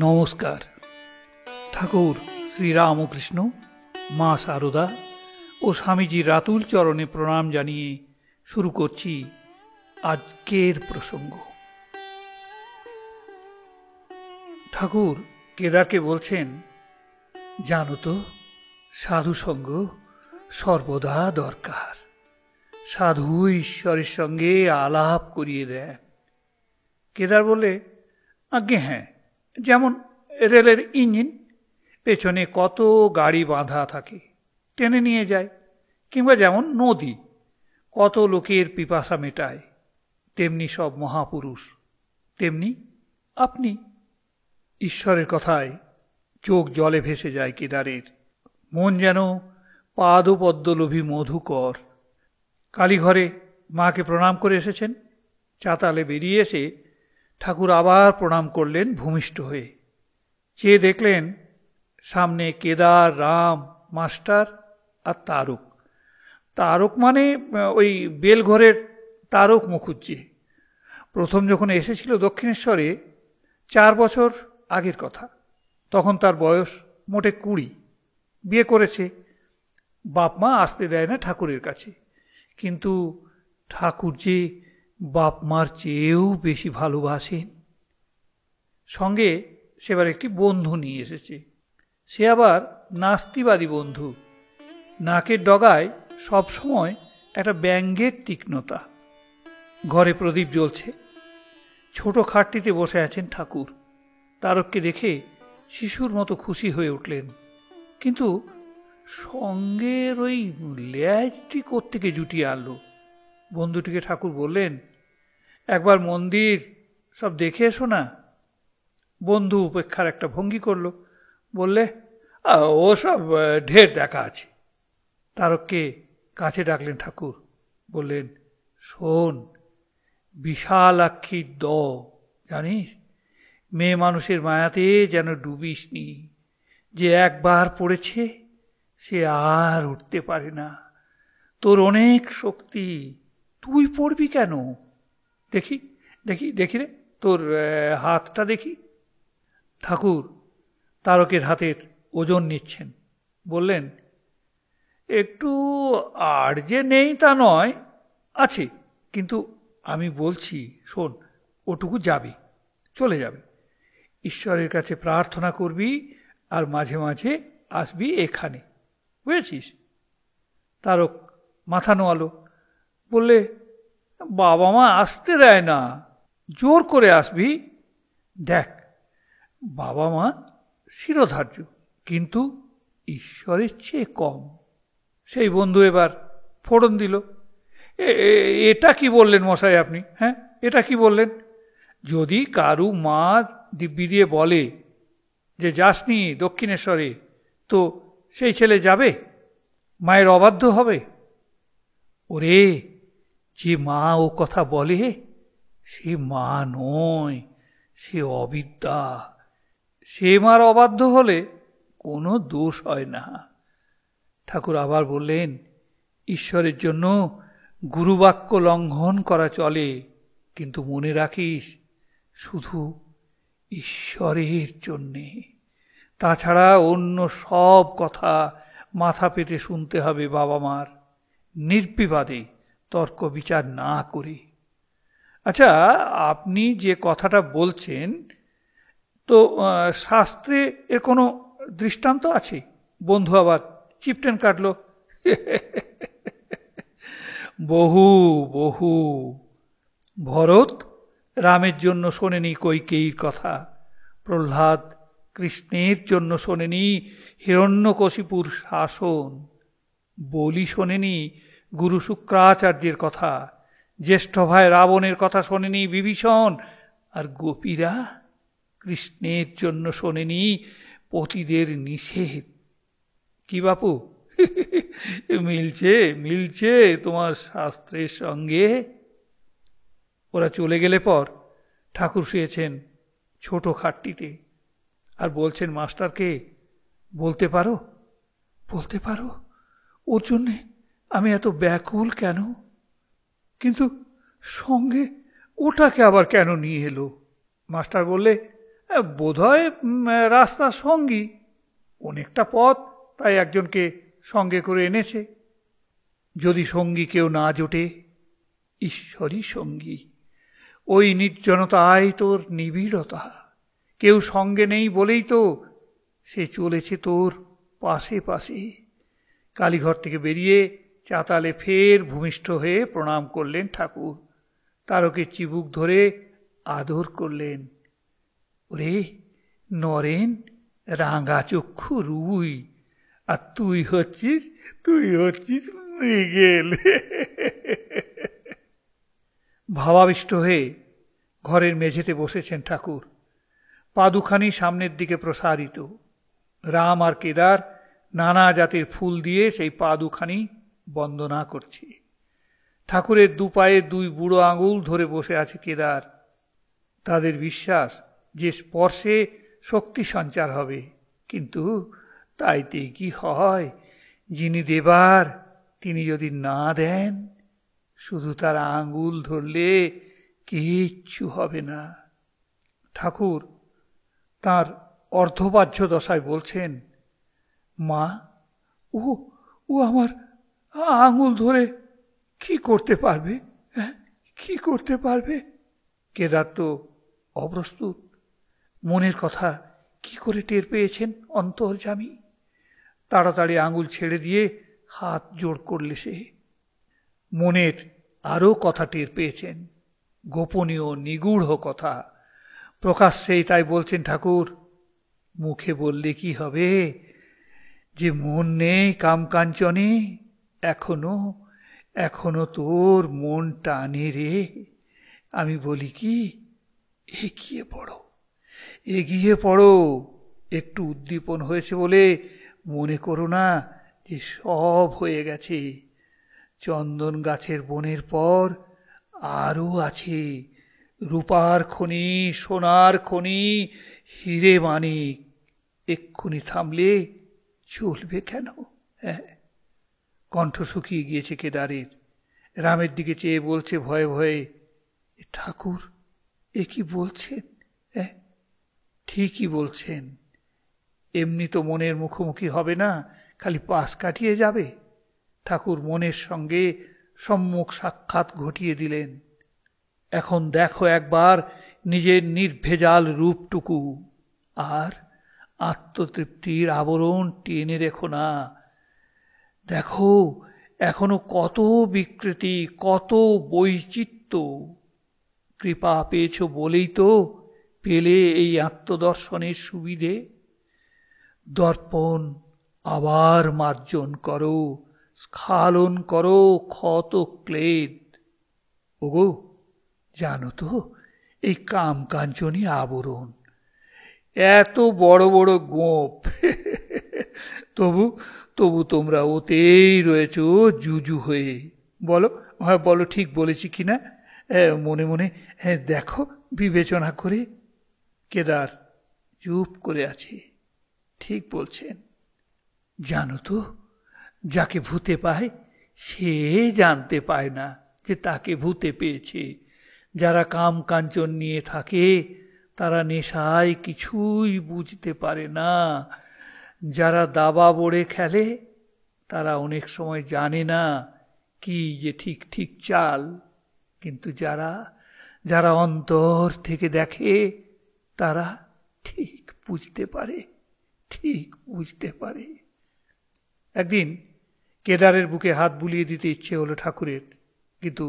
নমস্কার। ঠাকুর শ্রীরামকৃষ্ণ, মা সারদা ও স্বামীজির রাতুল চরণে প্রণাম জানিয়ে শুরু করছি আজকের প্রসঙ্গ। ঠাকুর কেদারকে বলছেন, জানো তো, সাধুসঙ্গ সর্বদা দরকার। সাধু ঈশ্বরের সঙ্গে আলাপ করিয়ে দেন। কেদার বলে, আজ্ঞে হ্যাঁ, যেমন রেলের ইঞ্জিন, পেছনে কত গাড়ি বাঁধা থাকে, টেনে নিয়ে যায়। কিংবা যেমন নদী কত লোকের পিপাসা মেটায়, তেমনি সব মহাপুরুষ, তেমনি আপনি। ঈশ্বরের কথায় চোখ জলে ভেসে যায় কেদারের। মন যেন পাদপদ্মলোভী মধুকর। কালীঘরে মাকে প্রণাম করে এসেছেন। চাতালে বেরিয়ে এসে ঠাকুর আবার প্রণাম করলেন ভূমিষ্ঠ হয়ে। চেয়ে দেখলেন সামনে কেদার, রাম, মাস্টার আর তারক। তারক মানে ওই বেলঘরের তারক মুখুজ্জে। প্রথম যখন এসেছিল দক্ষিণেশ্বরে 4 বছর আগের কথা, তখন তার বয়স মোটে 20। বিয়ে করেছে। বাপ মা আসতে দেয় না ঠাকুরের কাছে, কিন্তু ঠাকুর যে বাপ মার চেয়েও বেশি ভালোবাসেন। সঙ্গে সেবার একটি বন্ধু নিয়ে এসেছে। সে আবার নাস্তিবাদী বন্ধু। নাকের ডগায় সবসময় একটা ব্যঙ্গের তীক্ষ্ণতা। ঘরে প্রদীপ জ্বলছে। ছোট খাটটিতে বসে আছেন ঠাকুর। তারককে দেখে শিশুর মতো খুশি হয়ে উঠলেন, কিন্তু সঙ্গের ওই ল্যাজটি কোত্থেকে জুটিয়ে আনলো। বন্ধুটিকে ঠাকুর বললেন, একবার মন্দির সব দেখে এসো না। বন্ধু উপেক্ষার একটা ভঙ্গি করল, বললে, ও সব ঢের দেখা আছে। তারককে কাছে ডাকলেন ঠাকুর, বললেন, শোন, বিশালাক্ষীর জানিস, মেয়ে মানুষের মায়াতে যেন ডুবিস নি। যে একবার পড়েছে সে আর উঠতে পারে না। তোর অনেক শক্তি, তুই পড়বি কেন? দেখি দেখি দেখি রে, তোর হাতটা দেখি। ঠাকুর তারকের হাতের ওজন নিচ্ছেন। বললেন, একটু আর যে নেই তা নয়, আছে, কিন্তু আমি বলছি, শোন, ওটুকু যাবে, চলে যাবে। ঈশ্বরের কাছে প্রার্থনা করবি আর মাঝে মাঝে আসবি এখানে, বুঝেছিস? তারক মাথা নোয়ালো, বললে, বাবা মা আসতে দেয় না, জোর করে আসবি। দেখ, বাবা মা শিরোধার্য, কিন্তু ঈশ্বরের চেয়ে কম। সেই বন্ধু এবার ফোড়ন দিল, এটা কি বললেন মশাই আপনি? হ্যাঁ, এটা কি বললেন? যদি কারু মা দিব্যি দিয়ে বলে যে যাসনি দক্ষিণেশ্বরে, তো সেই ছেলে যাবে? মায়ের অবাধ্য হবে? ওরে, যে মা ও কথা বলে সে মা নয়, সে অবিদ্যা। সে মার অবাধ্য হলে কোনো দোষ হয় না। ঠাকুর আবার বললেন, ঈশ্বরের জন্য গুরুবাক্য লঙ্ঘন করা চলে, কিন্তু মনে রাখিস, শুধু ঈশ্বরের জন্যে। তাছাড়া অন্য সব কথা মাথা পেতে শুনতে হবে বাবা মার, নির্বিবাদে, তর্ক বিচার না করে। আচ্ছা, আপনি যে কথাটা বলছেন, তো শাস্ত্রে এর কোনো দৃষ্টান্ত আছে? বন্ধু আবার চিপটেন কাটল। বহু বহু। ভরত রামের জন্য শোনেনি কৈকেয়ীর কথা, প্রহ্লাদ কৃষ্ণের জন্য শোনেনি হিরণ্যকশিপুর শাসন, বলি শোনেনি গুরু শুক্রাচার্যের কথা, জ্যেষ্ঠ ভাই রাবণের কথা শোনেনি বিভীষণ, আর গোপীরা কৃষ্ণের জন্য শোনেনি পতিদের নিষেধ। কি বাপু, মিলছে মিলছে তোমার শাস্ত্রের সঙ্গে? ওরা চলে গেলে পর ঠাকুর শুয়েছেন ছোট খাটটিতে আর বলছেন মাস্টারকে, বলতে পারো, বলতে পারো ওর জন্যে আমি এত ব্যাকুল কেন? কিন্তু সঙ্গে ওটাকে আবার কেন নিয়ে এলো? মাস্টার বললে, বোধহয় রাস্তার সঙ্গী, অনেকটা পথ, তাই একজনকে সঙ্গে করে এনেছে। যদি সঙ্গী কেউ না জোটে, ঈশ্বরই সঙ্গী। ওই নির্জনতায় তোর নিবিড়তা। কেউ সঙ্গে নেই বলেই তো সে চলেছে তোর পাশে পাশে। কালীঘর থেকে বেরিয়ে চাতালে ফের ভূমিষ্ঠ হয়ে প্রণাম করলেন ঠাকুর। তারকে চিবুক ধরে আদর করলেন। ওরে নরেন, রাঙা চক্ষু রুই, আর তুই হচ্ছিস মৃগেল। ভাবাবিষ্ট হয়ে ঘরের মেঝেতে বসেছেন ঠাকুর। পাদুখানি সামনের দিকে প্রসারিত। রাম আর কেদার নানা জাতের ফুল দিয়ে সেই পাদুখানি বন্দনা করছে। ঠাকুরের দুপায়ে দুই বুড়ো আঙুল ধরে বসে আছে কেদার। তাদের বিশ্বাস যে স্পর্শে শক্তি সঞ্চার হবে, কিন্তু তাইতে কি হয়? যিনি দেবার তিনি যদি না দেন, শুধু তার আঙুল ধরলে কিচ্ছু হবে না। ঠাকুর তার অর্ধবাহ্য দশায় বলছেন, মা, ও আমার আঙুল ধরে কি করতে পারবে? কি করতে পারবে? কেদার তো অপ্রস্তুত। মনের কথা কি করে টের পেয়েছেন অন্তর্যামী? তাড়াতাড়ি আঙুল ছেড়ে দিয়ে হাত জোড় করলে সে। মনের আরও কথা টের পেয়েছেন, গোপনীয় নিগূঢ় কথা। প্রকাশ্যেই তাই বলছেন ঠাকুর। মুখে বললে কি হবে যে মন নেই কামকাঞ্চনে? এখনো তোর মন টানে রে। আমি বলি কি, এগিয়ে পড়ো। একটু উদ্দীপন হয়েছে বলে মনে করো না যে সব হয়ে গেছে। চন্দন গাছের বনের পর আরও আছে রূপার খনি, সোনার খনি, হিরে মানিক। এক্ষুনি থামলে চলবে কেন? কণ্ঠ শুকিয়ে গিয়েছে কেদারের। রামের দিকে চেয়ে বলছে ভয়ে ভয়ে, ঠাকুর এ কি বলছেন? ঠিকই বলছেন। এমনি তো মনের মুখোমুখি হবে না, খালি পাশ কাটিয়ে যাবে। ঠাকুর মনের সঙ্গে সম্মুখ সাক্ষাৎ ঘটিয়ে দিলেন। এখন দেখো একবার নিজের নির্ভেজাল রূপটুকু, আর আত্মতৃপ্তির আবরণ টেনে রেখো না। দেখো এখনো কত বিকৃতি, কত বৈচিত্র্য। কৃপা পেয়েছ বলেই তো পেলে এই আত্মদর্শনের সুবিধে। দর্পণ আবার মার্জন করো, স্খালন করো ক্ষত ক্লেদ। ওগো, জানো তো এই কামকাঞ্চনী আবরণ, এত বড় বড় গোপ, তবু তোমরা ওতেই রয়েছ জুজু হয়ে। বলো, বলো ঠিক বলেছি কিনা? মনে মনে দেখো বিবেচনা করে। কেদার চুপ করে আছে। ঠিক বলছেন। জানো তো, যাকে ভূতে পায় সে জানতে পায় না যে তাকে ভূতে পেয়েছে। যারা কাম কাঞ্চন নিয়ে থাকে তারা নেশায় কিছুই বুঝতে পারে না। যারা দাবা বোড়ে খেলে তারা অনেক সময় জানে না কি যে ঠিক ঠিক চাল, কিন্তু যারা অন্তর থেকে দেখে তারা ঠিক বুঝতে পারে। একদিন কেদারের বুকে হাত বুলিয়ে দিতে ইচ্ছে হলো ঠাকুরের, কিন্তু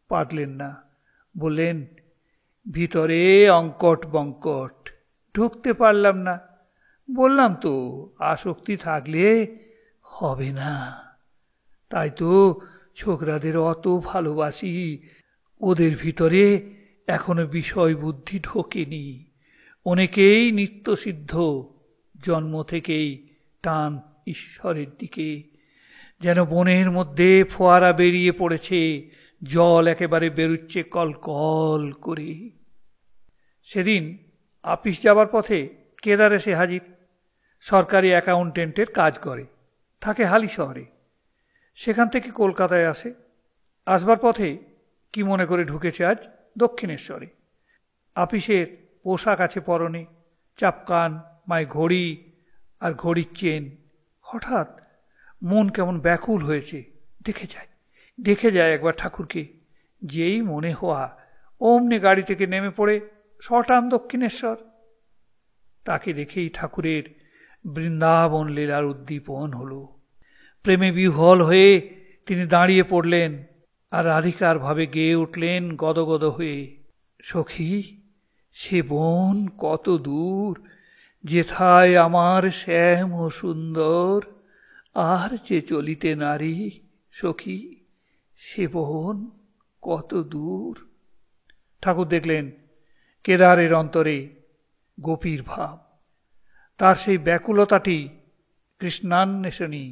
পারলেন না। বললেন, ভিতরে অঙ্কট বঙ্কট, ঢুকতে পারলাম না। বললাম তো, আসক্তি থাকলে হবে না। তাই তো ছোকরাদের অত ভালোবাসি। ওদের ভিতরে এখনো বিষয় বুদ্ধি ঢোকেনি। অনেকেই নিত্যসিদ্ধ, জন্ম থেকেই টান ঈশ্বরের দিকে। যেন বনের মধ্যে ফোয়ারা বেরিয়ে পড়েছে, জল একেবারে বেরুচ্ছে কলকল করে। সেদিন আপিস যাবার পথে কেদার এসে হাজির। সরকারি অ্যাকাউন্টেন্টের কাজ করে, থাকে হালি শহরে। সেখান থেকে কলকাতায় আসে। আসবার পথে কি মনে করে ঢুকেছে আজ দক্ষিণেশ্বরে। আপিসের পোশাক আছে পরনে, চাপকান, মায় ঘড়ি আর ঘড়ির চেন। হঠাৎ মন কেমন ব্যাকুল হয়েছে, দেখে যায় একবার ঠাকুরকে। যেই মনে হওয়া অমনি গাড়ি থেকে নেমে পড়ে শটান দক্ষিণেশ্বর। তাকে দেখেই ঠাকুরের বৃন্দাবন লীলার উদ্দীপন হল। প্রেমে বিহ্বল হয়ে তিনি দাঁড়িয়ে পড়লেন আর রাধিকার ভাবে গেয়ে উঠলেন গদগদ হয়ে, সখী সে বন কত দূর, যেথায় আমার শ্যাম ও সুন্দর, আর যে চলিতে নারী, সখী সে বন কত দূর। ঠাকুর দেখলেন কেদারের অন্তরে গোপীর ভাব। তার সেই ব্যাকুলতাটি কৃষ্ণান্বেষণী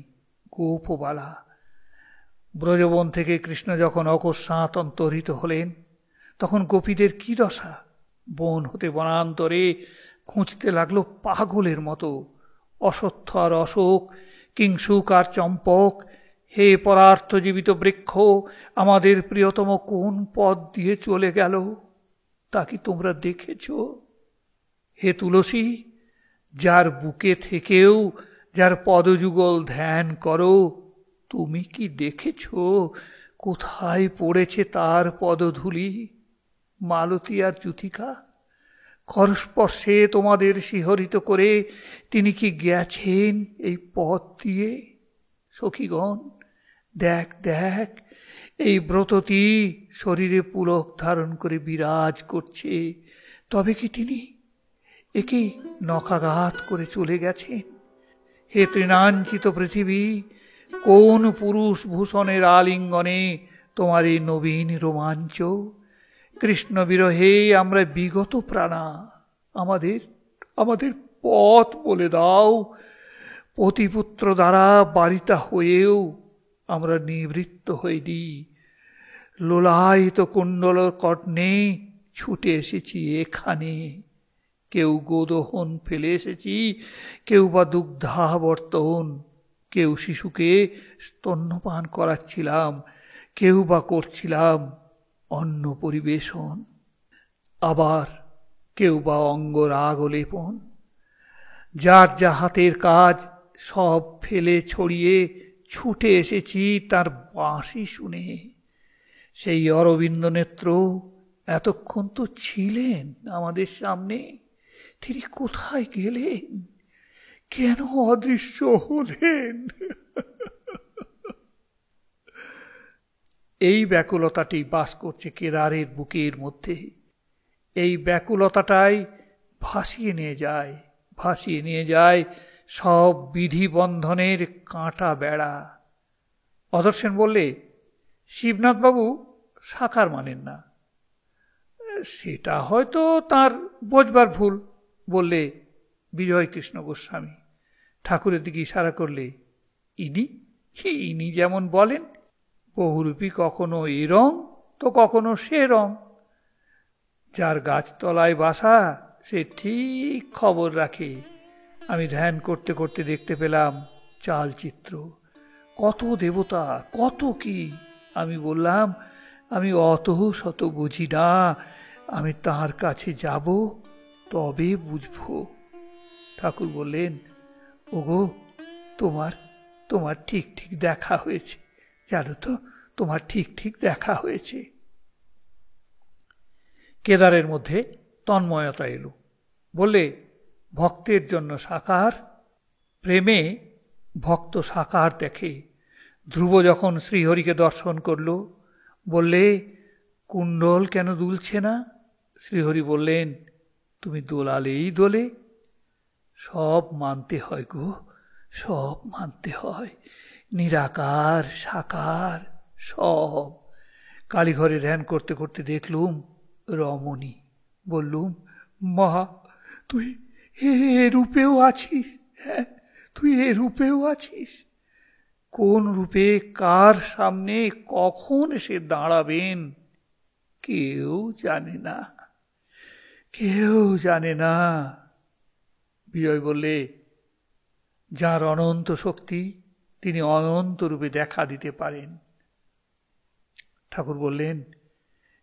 গোপবালা। ব্রজবন থেকে কৃষ্ণ যখন অকস্মাৎ অন্তর্হিত হলেন, তখন গোপীদের কি দশা! বন হতে বনান্তরে খুঁজতে লাগলো পাগলের মতো। অশ্বত্থ আর অশোক, কিংসুক আর চম্পক, হে পরার্থ জীবিত বৃক্ষ, আমাদের প্রিয়তম কোন পথ দিয়ে চলে গেল, তা কি তোমরা দেখেছ? হে তুলসী, যার বুকে থেকেও যার পদযুগল ধ্যান করো, তুমি কি দেখেছ কোথায় পড়েছে তার পদধূলি? মালতী আর জ্যোতিকা করস্পর্শে তোমাদের শিহরিত করে তিনি কি গেছেন এই পথ দিয়ে? সখীগণ, দেখ দেখ, এই ব্রততী শরীরে পুলক ধারণ করে বিরাজ করছে, তবে কি তিনি একে নখাঘাত করে চলে গেছেন? হে তৃণাঞ্চিত পৃথিবী, কোন পুরুষ ভূষণের আলিঙ্গনে তোমার এই নবীন রোমাঞ্চ? কৃষ্ণ বিরহে আমরা বিগত প্রাণা, আমাদের পথ বলে দাও। পতিপুত্র দ্বারা বারিতা হয়েও আমরা নিবৃত্ত হইনি। লোলায়িত কুণ্ডল কর্ণে ছুটে এসেছি এখানে। কেউ গোদহন ফেলে এসেছি, কেউ বা দুগ্ধাবর্তন, কেউ শিশুকে স্তন্যপান করাচ্ছিলাম, কেউ বা করছিলাম অন্ন পরিবেশন, আবার কেউ বা অঙ্গরাগ লেপন। যার যা হাতের কাজ সব ফেলে ছড়িয়ে ছুটে এসেছি তার বাঁশি শুনে। সেই অরবিন্দ নেত্র এতক্ষণ তো ছিলেন আমাদের সামনে, তিনি কোথায় গেলেন? কেন অদৃশ্য হলেন? এই ব্যাকুলতাটি বাস করছে কেদারের বুকের মধ্যে। এই ব্যাকুলতাটাই ভাসিয়ে নিয়ে যায় সব বিধি বন্ধনের কাঁটা বেড়া। অধর সেন বললে, শিবনাথবাবু সাকার মানেন না। সেটা হয়তো তার বোঝবার ভুল, বললে বিজয় কৃষ্ণ গোস্বামী। ঠাকুরের দিকে ইশারা করলে, ইনি যেমন বলেন, বহুরূপী কখনো এ রং তো কখনো সে রং। যার গাছতলায় বাসা সে ঠিক খবর রাখে। আমি ধ্যান করতে করতে দেখতে পেলাম চালচিত্র, কত দেবতা, কত কি। আমি বললাম, আমি অত শত বুঝি না, আমি তাঁর কাছে যাব, তবে বুঝব। ঠাকুর বললেন, ওগো, তোমার ঠিক ঠিক দেখা হয়েছে, জানো তো, তোমার ঠিক ঠিক দেখা হয়েছে। কেদারের মধ্যে তন্ময়তা এলো। বললে, ভক্তের জন্য সাকার, প্রেমে ভক্ত সাকার দেখে। ধ্রুব যখন শ্রীহরিকে দর্শন করল, বললে, কুণ্ডল কেন দুলছে না? শ্রীহরি বললেন, তুমি দোলালেই দোলে। সব মানতে হয় গো, সব মানতে হয়, নিরাকার সাকার সব। কালীঘরে ধ্যান করতে করতে দেখলুম রমণী। বললুম, মা, তুই এ রূপেও আছিস? হ্যাঁ, তুই এ রূপেও আছিস? কোন রূপে কার সামনে কখন এসে দাঁড়াবেন কেউ জানে না, কেউ জানে না। বিজয় বললে, যার অনন্ত শক্তি, তিনি অনন্ত রূপে দেখা দিতে পারেন। ঠাকুর বললেন,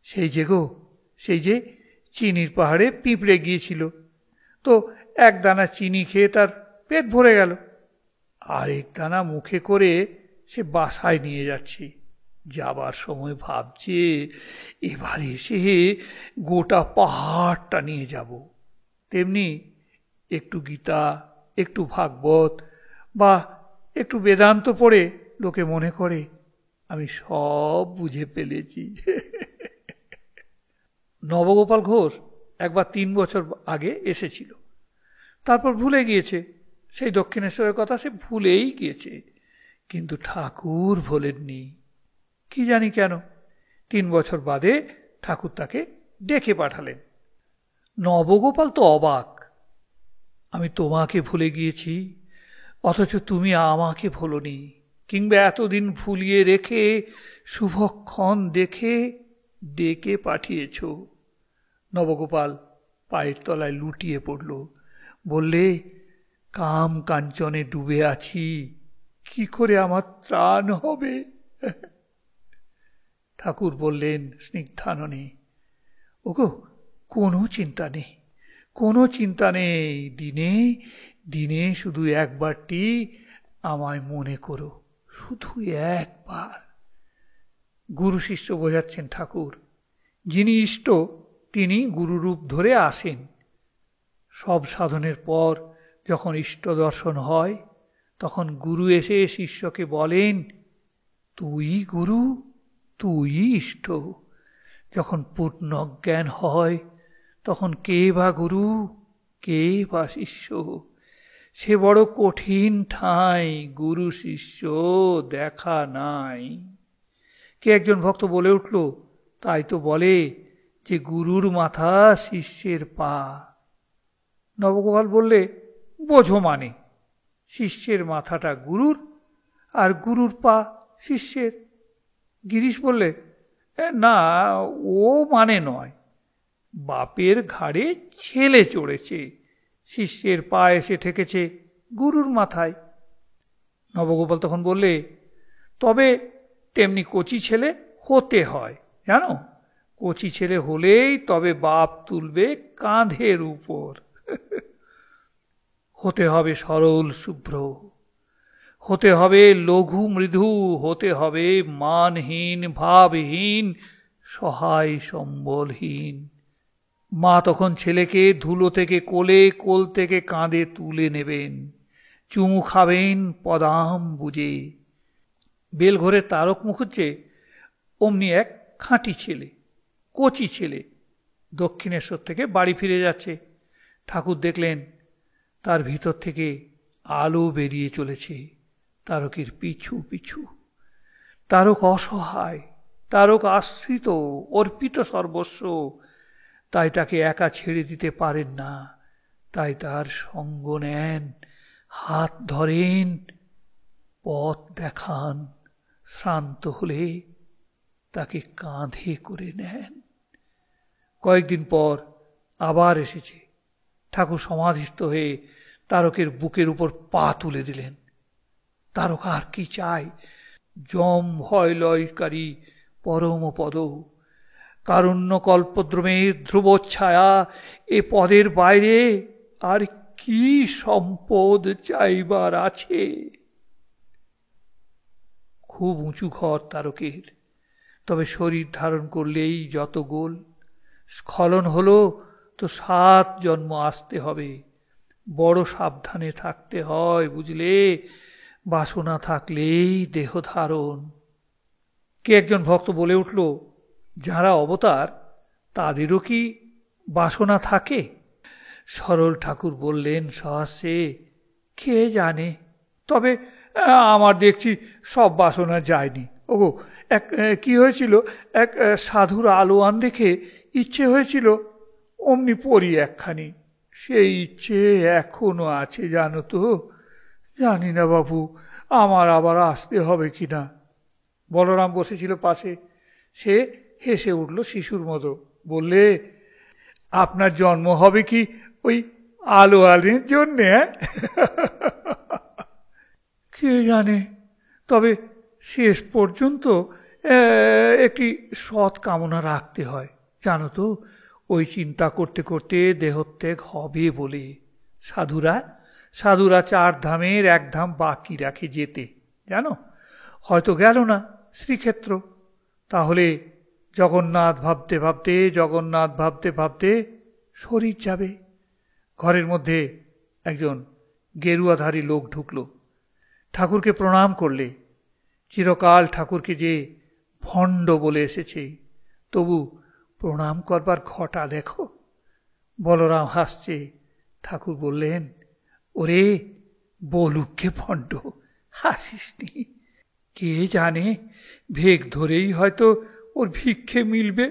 সেই যে চিনির পাহাড়ে পিঁপড়ে গিয়েছিল, তো এক দানা চিনি খেয়ে তার পেট ভরে গেল। আরেক দানা মুখে করে সে বাসায় নিয়ে যাচ্ছে। যাবার সময় ভাবছে এবার এসে গোটা পাহাড়টা নিয়ে যাব। তেমনি একটু গীতা, একটু ভাগবত বা একটু বেদান্ত পড়ে লোকে মনে করে আমি সব বুঝে ফেলেছি। নবগোপাল ঘোষ একবার 3 বছর আগে এসেছিল, তারপর ভুলে গিয়েছে। সেই দক্ষিণেশ্বরের কথা সে ভুলেই গিয়েছে, কিন্তু ঠাকুর ভোলেননি। কি জানি কেন 3 বছর বাদে ঠাকুর তাকে ডেকে পাঠালেন। নবগোপাল তো অবাক। আমি তোমাকে ভুলে গিয়েছি, অথচ তুমি আমাকে ভোলনি, কিংবা এতদিন ভুলিয়ে রেখে শুভক্ষণ দেখে ডেকে পাঠিয়েছ। নবগোপাল পায়ের তলায় লুটিয়ে পড়ল, বললে কাম কাঞ্চনে ডুবে আছি, কি করে আমার ত্রাণ হবে? ঠাকুর বললেন স্নিগ্ধাননে, ওগো কোনো চিন্তা নেই, কোনো চিন্তা নেই। দিনে দিনে শুধু একবারটি আমায় মনে করো, শুধু একবার। গুরু শিষ্য বোঝাচ্ছেন ঠাকুর। যিনি ইষ্ট তিনি গুরুরূপ ধরে আসেন। সব সাধনের পর যখন ইষ্ট দর্শন হয়, তখন গুরু এসে শিষ্যকে বলেন তুই গুরু, তুই ইষ্ট। যখন পূর্ণ জ্ঞান হয়, তখন কে বা গুরু, কে বা শিষ্য? সে বড় কঠিন ঠাঁই, গুরু শিষ্য দেখা নাই। কে একজন ভক্ত বলে উঠল, তাই তো বলে যে গুরুর মাথা শিষ্যের পা। নবগোপাল বললে বোঝো মানে, শিষ্যের মাথাটা গুরুর আর গুরুর পা শিষ্যের। গিরিশ বললে না, ও মানে নয়, বাপের ঘাড়ে ছেলে চড়েছে, শিষ্যের পা এসে ঠেকেছে গুরুর মাথায়। নবগোপাল তখন বললে তবে তেমনি কচি ছেলে হতে হয় জানো, কচি ছেলে হলেই তবে বাপ তুলবে কাঁধের উপর। হতে হবে সরল শুভ্র, হতে হবে লঘু মৃদু, হতে হবে মানহীন ভাবহীন সহায় সম্বলহীন। মা তখন ছেলেকে ধুলো থেকে কোলে, কোল থেকে কাঁধে তুলে নেবেন, চুমু খাবেন পদাম বুঝে। বেলঘরের তারক মুখুজ্জে অমনি এক খাঁটি ছেলে, কচি ছেলে দক্ষিণেশ্বর থেকে বাড়ি ফিরে যাচ্ছে। ঠাকুর দেখলেন তার ভিতর থেকে আলো বেরিয়ে চলেছে তারকের পিছু পিছু। তারক অসহায়, তারক আশ্রিত, অর্পিত সর্বস্ব, তাই তাকে একা ছেড়ে দিতে পারেন না। তাই তার সঙ্গ নেন, হাত ধরেন, পথ দেখান, শ্রান্ত হলে তাকে কাঁধে করে নেন। কয়েকদিন পর আবার এসেছে। ঠাকুর সমাধিস্থ হয়ে তারকের বুকের উপর পা তুলে দিলেন। তারক আর কি চায়? যম ভয় লয়কারী পরম পদ, কারুণ্য কল্পদ্রমের ধ্রুব ছায়া, এ পদের বাইরে আর কি সম্পদ চাইবার আছে? খুব উঁচু ঘর তারকের, তবে শরীর ধারণ করলেই যত গোল। স্খলন হলো তো 7 জন্ম আসতে হবে। বড় সাবধানে থাকতে হয় বুঝলে, বাসনা থাকলেই দেহ ধারণ। কে একজন ভক্ত বলে উঠল, যারা অবতার তাদেরও কি বাসনা থাকে? সরল ঠাকুর বললেন সহাস্যে, কে জানে, তবে আমার দেখছি সব বাসনা যায়নি। ওগো কি হয়েছিল, এক সাধুর আলোয়ান দেখে ইচ্ছে হয়েছিল অমনি পড়ি একখানি, সেই ইচ্ছে এখনো আছে জানো তো। জানি না বাবু আমার আবার আসতে হবে কিনা। বলরাম বসেছিল পাশে, সে হেসে উঠল শিশুর মতো, বললে আপনার জন্ম হবে কি ওই আলোয়ানের জন্যে? কে জানে, তবে শেষ পর্যন্ত একটি সৎ কামনা রাখতে হয় জানো তো। ওই চিন্তা করতে করতে দেহত্যাগ হবে বলে সাধুরা সাধুরা 4 ধামের 1 ধাম বাকি রাখে যেতে, জানো? হয়তো গেল না শ্রীক্ষেত্র, তাহলে জগন্নাথ ভাবতে ভাবতে জগন্নাথ ভাবতে ভাবতে শরীর যাবে। ঘরের মধ্যে একজন গেরুয়াধারী লোক ঢুকল, ঠাকুরকে প্রণাম করলে। চিরকাল ঠাকুরকে যে ভণ্ড বলে এসেছে, তবু প্রণাম করবার ঘটা দেখো। বলরাম হাসছে। ঠাকুর বললেন, ওরে বলুককে ভণ্ড, হাসিসনি। কে জানে, ভেগ ধরেই হয়তো ওর ভিক্ষে মিলবে।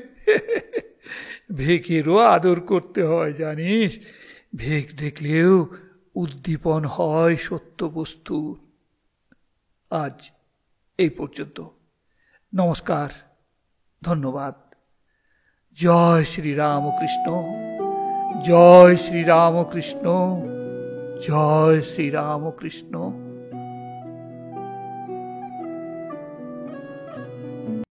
ভেগেরও আদর করতে হয় জানিস, ভেগ দেখলেও উদ্দীপন হয় সত্য বস্তু। আজ এই পর্যন্ত। নমস্কার, ধন্যবাদ। জয় শ্রীরামকৃষ্ণ, জয় শ্রীরামকৃষ্ণ, জয় শ্রীরামকৃষ্ণ।